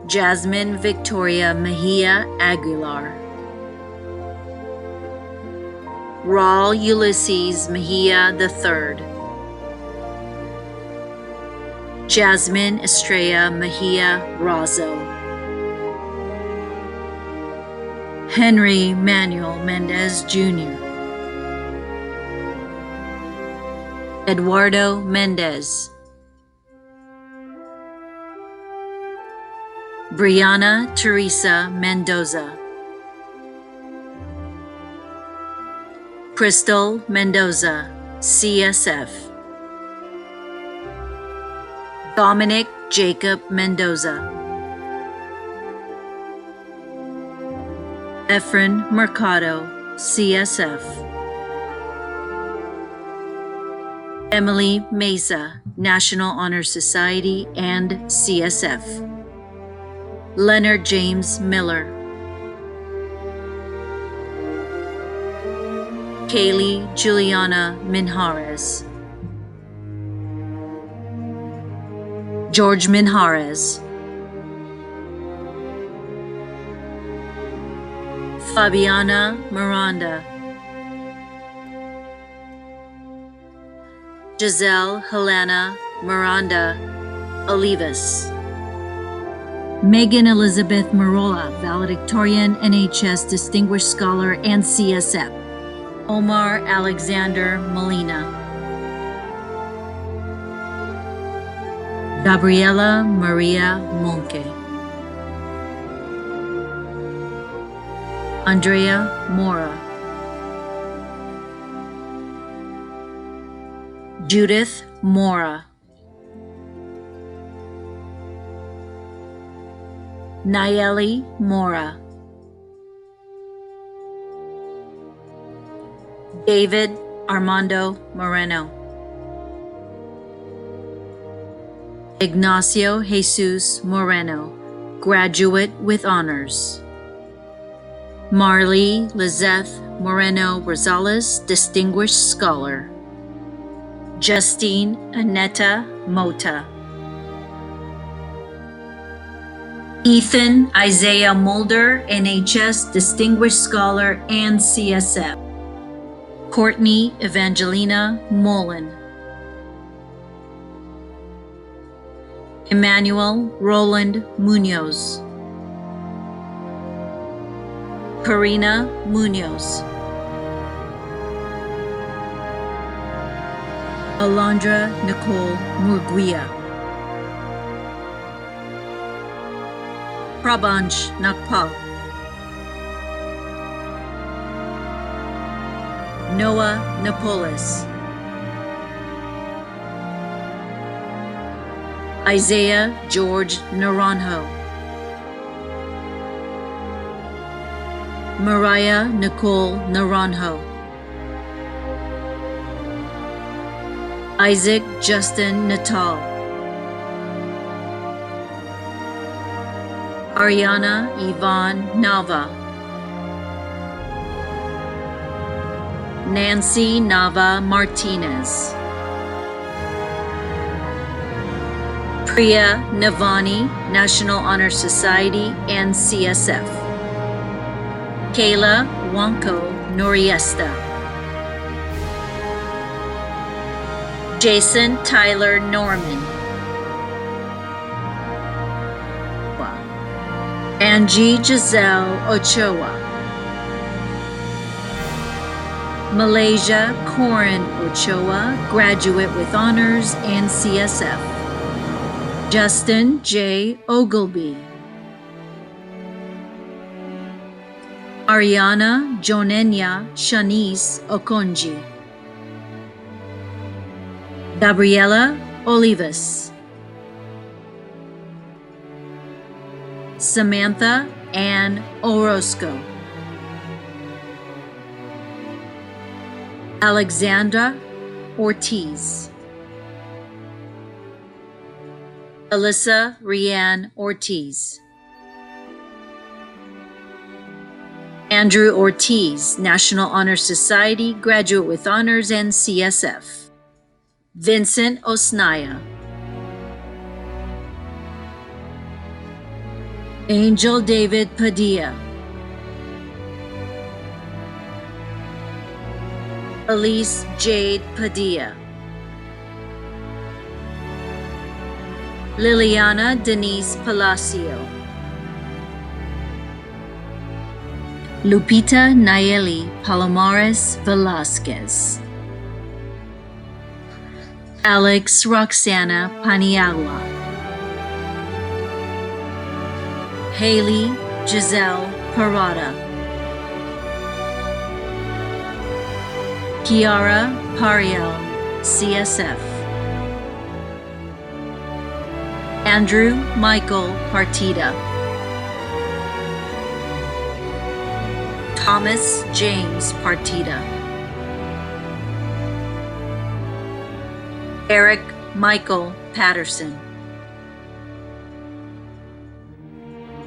Jasmine Victoria Mejia Aguilar, Raul Ulysses Mejia III, Jasmine Estrella Mejia Razo, Henry Manuel Mendez Jr., Eduardo Mendez, Brianna Teresa Mendoza, Crystal Mendoza, CSF. Dominic Jacob Mendoza. Efren Mercado, CSF. Emily Mesa, National Honor Society and CSF. Leonard James Miller. Kaylee Juliana Minjares. George Minjares. Fabiana Miranda. Giselle Helena Miranda Olivas. Megan Elizabeth Marola, Valedictorian, NHS Distinguished Scholar and CSF. Omar Alexander Molina. Gabriela Maria Monke. Andrea Mora. Judith Mora. Nayeli Mora. David Armando Moreno. Ignacio Jesus Moreno, graduate with honors. Marley Lizeth Moreno Rosales, distinguished scholar. Justine Aneta Mota. Ethan Isaiah Mulder, NHS Distinguished Scholar and CSF. Courtney Evangelina Mullen. Emmanuel Roland Munoz. Karina Munoz. Alondra Nicole Murguia. Prabansh Nakpal. Noah Napolis. Isaiah George Naranjo. Mariah Nicole Naranjo. Isaac Justin Natal. Ariana Yvonne Nava. Nancy Nava Martinez. Priya Navani, National Honor Society and CSF. Kayla Wanko Noriesta. Jason Tyler Norman. Angie Giselle Ochoa. Malaysia Corin Ochoa, graduate with honors and CSF. Justin J. Ogilvy. Ariana Jonenya Shanice Okonji. Gabriela Olivas. Samantha Ann Orozco. Alexandra Ortiz. Alyssa Rianne Ortiz. Andrew Ortiz, National Honor Society, graduate with honors and CSF. Vincent Osnaya. Angel David Padilla. Elise Jade Padilla. Liliana Denise Palacio. Lupita Nayeli Palomares Velasquez. Alex Roxana Paniagua. Haley Giselle Parada. Kiara Pariel, CSF. Andrew Michael Partida. Thomas James Partida. Eric Michael Patterson.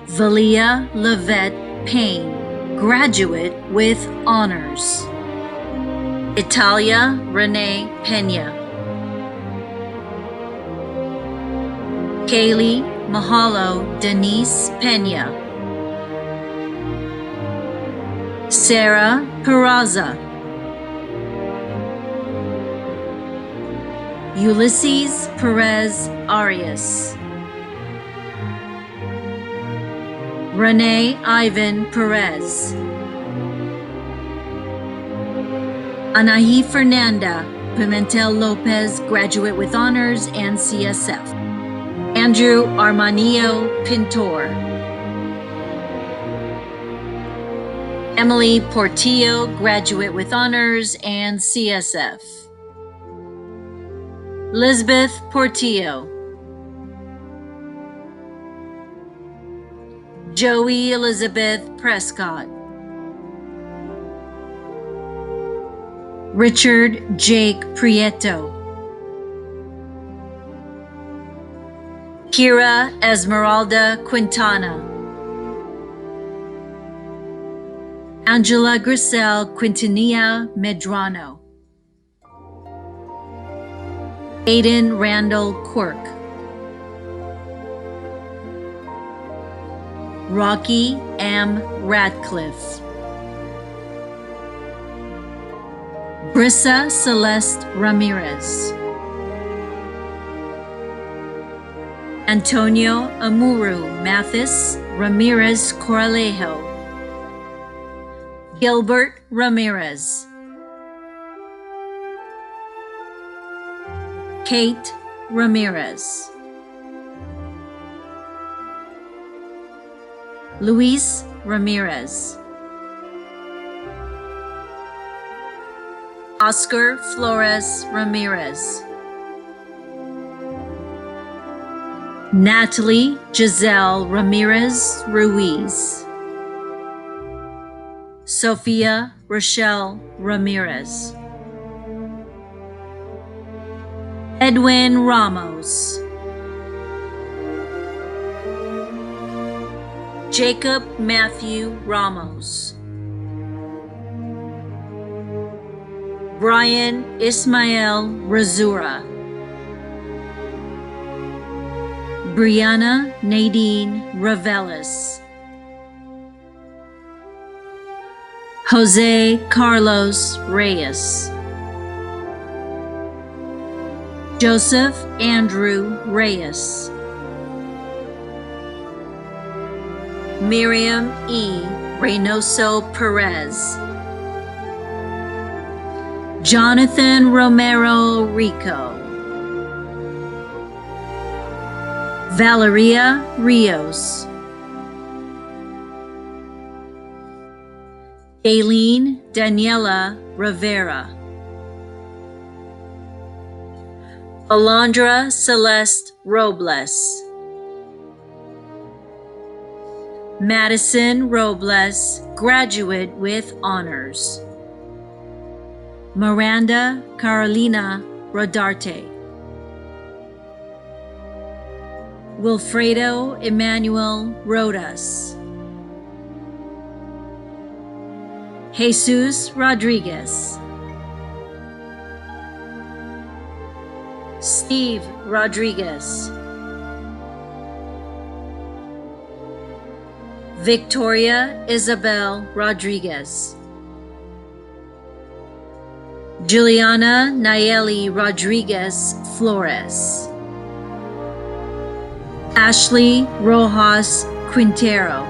Valia Lavette Payne, graduate with honors. Italia Renee Pena. Kaylee Mahalo Denise Pena. Sarah Peraza. Ulysses Perez Arias. Renee Ivan Perez. Anahi Fernanda Pimentel Lopez, graduate with honors and CSF. Andrew Armanio Pintor. Emily Portillo, graduate with honors and CSF. Lisbeth Portillo. Joey Elizabeth Prescott. Richard Jake Prieto. Kira Esmeralda Quintana. Angela Grisel Quintanilla Medrano. Aiden Randall Quirk. Rocky M. Radcliffe. Brissa Celeste Ramirez. Antonio Amuru Mathis Ramirez Coralejo. Gilbert Ramirez. Kate Ramirez. Luis Ramirez. Oscar Flores Ramirez. Natalie Giselle Ramirez Ruiz. Sophia Rochelle Ramirez. Edwin Ramos. Jacob Matthew Ramos. Brian Ismael Razura. Brianna Nadine Ravelis. Jose Carlos Reyes. Joseph Andrew Reyes. Miriam E. Reynoso Perez. Jonathan Romero Rico. Valeria Rios. Aileen Daniela Rivera. Alondra Celeste Robles. Madison Robles, graduate with honors. Miranda Carolina Rodarte. Wilfredo Emmanuel Rodas. Jesus Rodriguez. Steve Rodriguez. Victoria Isabel Rodriguez. Juliana Nayeli Rodriguez Flores. Ashley Rojas Quintero.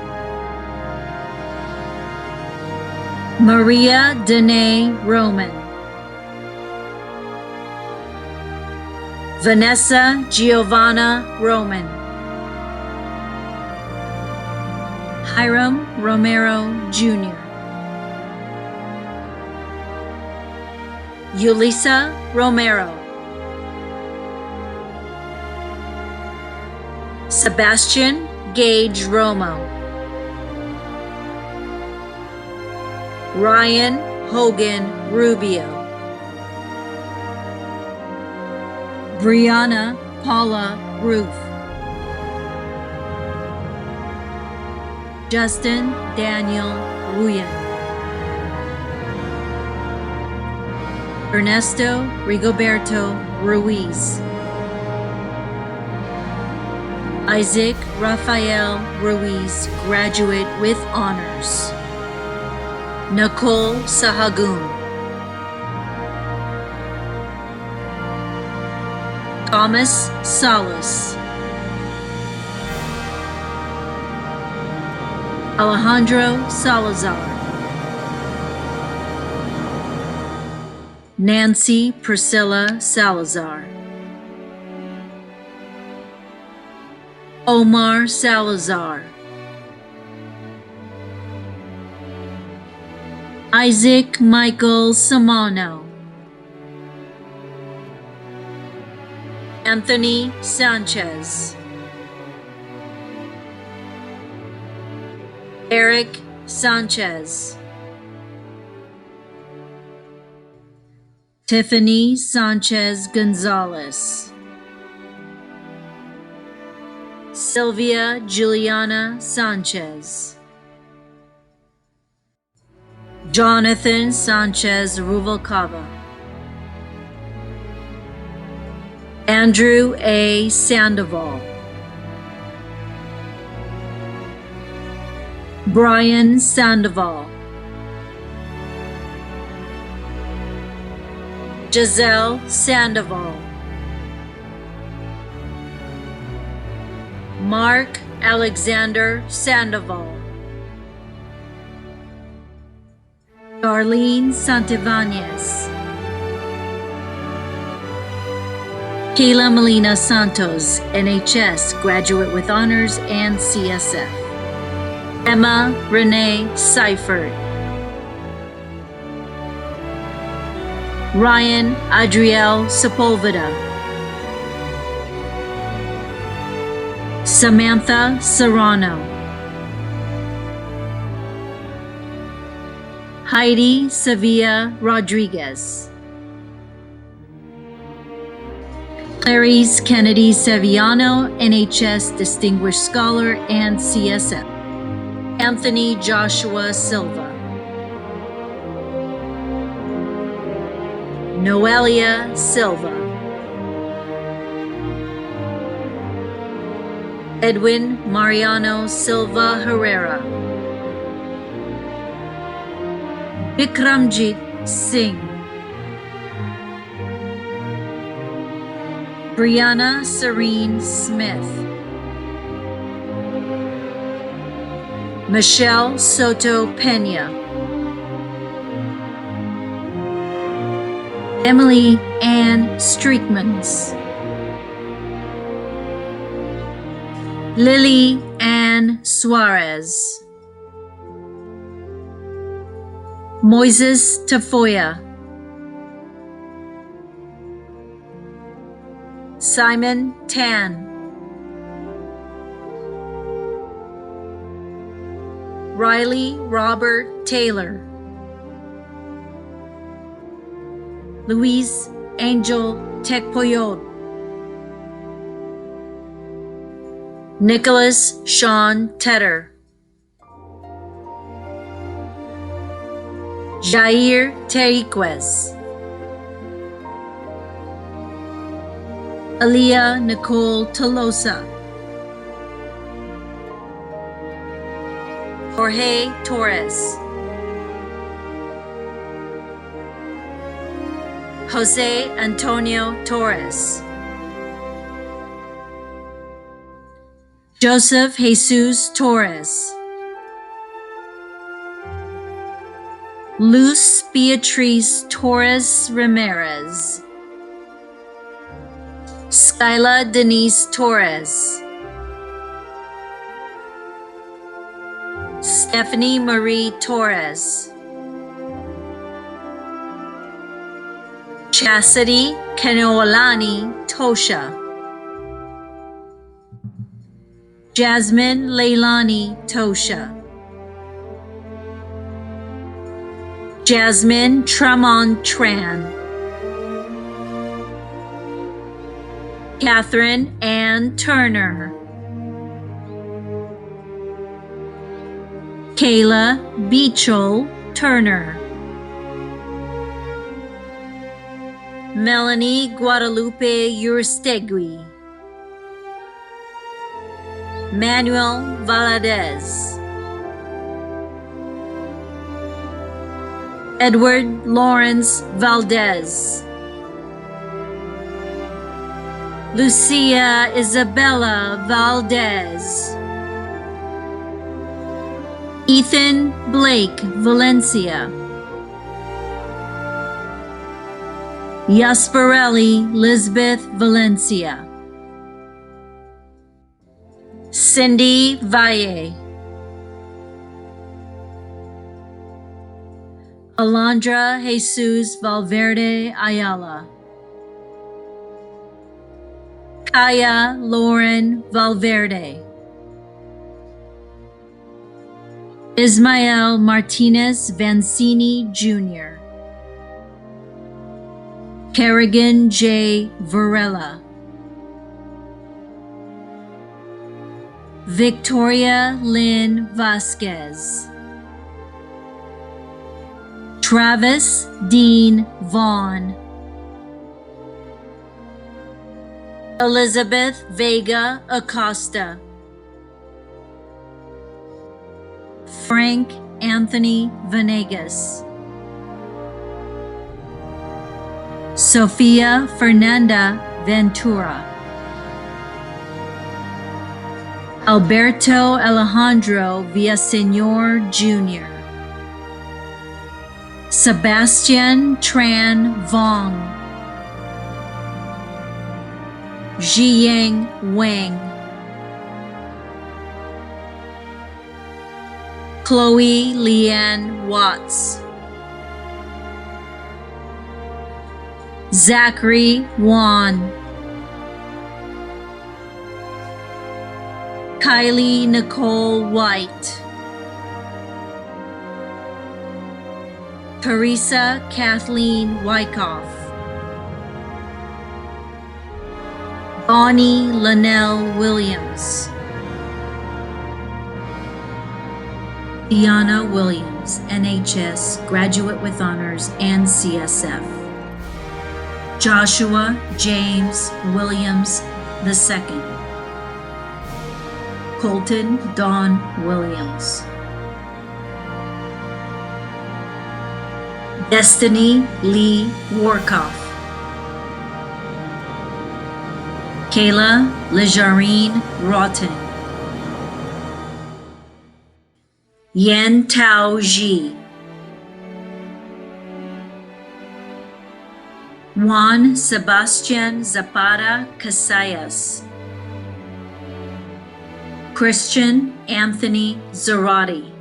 Maria Danae Roman. Vanessa Giovanna Roman. Hiram Romero Jr. Yulisa Romero, Sebastian Gage Romo, Ryan Hogan Rubio, Brianna Paula Ruth, Justin Daniel Ruyan, Ernesto Rigoberto Ruiz, Isaac Rafael Ruiz, graduate with honors, Nicole Sahagun, Thomas Salas, Alejandro Salazar, Nancy Priscilla Salazar, Omar Salazar, Isaac Michael Samano, Anthony Sanchez, Eric Sanchez, Tiffany Sanchez Gonzalez, Sylvia Juliana Sanchez, Jonathan Sanchez Ruvalcaba, Andrew A. Sandoval, Brian Sandoval, Giselle Sandoval, Mark Alexander Sandoval, Darlene Santibanez, Kayla Melina Santos, NHS, graduate with honors and CSF, Emma Renee Seifert, Ryan Adriel Sepulveda, Samantha Serrano, Heidi Sevilla Rodriguez, Clarice Kennedy Sevillano, NHS Distinguished Scholar and CSF, Anthony Joshua Silva, Noelia Silva, Edwin Mariano Silva Herrera, Bikramjit Singh, Brianna Serene Smith, Michelle Soto Pena, Emily Ann Streetmans, Lily Ann Suarez, Moises Tafoya, Simon Tan, Riley Robert Taylor, Luis Angel Tekpoyod, Nicholas Sean Tedder, Jair Teriquez, Aaliyah Nicole Tolosa, Jorge Torres, Jose Antonio Torres, Joseph Jesus Torres, Luz Beatriz Torres Ramirez, Skyla Denise Torres, Stephanie Marie Torres, Chastity Kenoalani Tosha. Jasmine Leilani Tosha. Jasmine Tramon Tran. Catherine Ann Turner. Kayla Beechel Turner. Melanie Guadalupe Urstegui. Manuel Valadez. Edward Lawrence Valdez. Lucia Isabella Valdez. Ethan Blake Valencia. Yasparelli Lisbeth Valencia. Cindy Valle. Alondra Jesus Valverde Ayala. Kaya Lauren Valverde. Ismael Martinez Vancini Jr. Kerrigan J. Varela. Victoria Lynn Vasquez. Travis Dean Vaughn. Elizabeth Vega Acosta. Frank Anthony Venegas. Sofia Fernanda Ventura. Alberto Alejandro Villaseñor Jr. Sebastian Tran Vong. Zhiyang Wang. Chloe Leanne Watts. Zachary Wan. Kylie Nicole White. Teresa Kathleen Wyckoff. Bonnie Linnell Williams. Deanna Williams, NHS, Graduate with Honors and CSF. Joshua James Williams II. Colton Dawn Williams. Destiny Lee Warkoff. Kayla Lejarine Rotten. Yan Tao Ji. Juan Sebastian Zapata Casayas. Christian Anthony Zarati.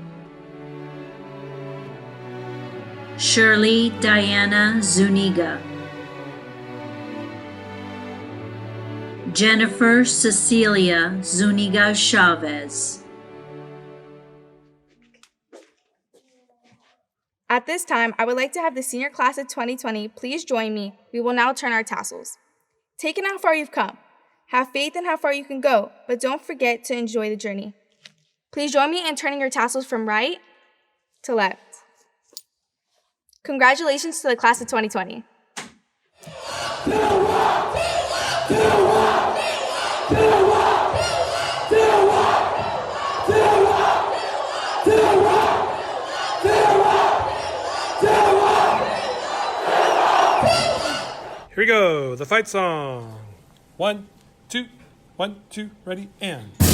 Shirley Diana Zuniga. Jennifer Cecilia Zuniga Chavez. At this time, I would like to have the senior class of 2020 please join me. We will now turn our tassels. Take in how far you've come. Have faith in how far you can go, but don't forget to enjoy the journey. Please join me in turning your tassels from right to left. Congratulations to the class of 2020. Here we go, the fight song. 1, 2, 1, 2, ready, and.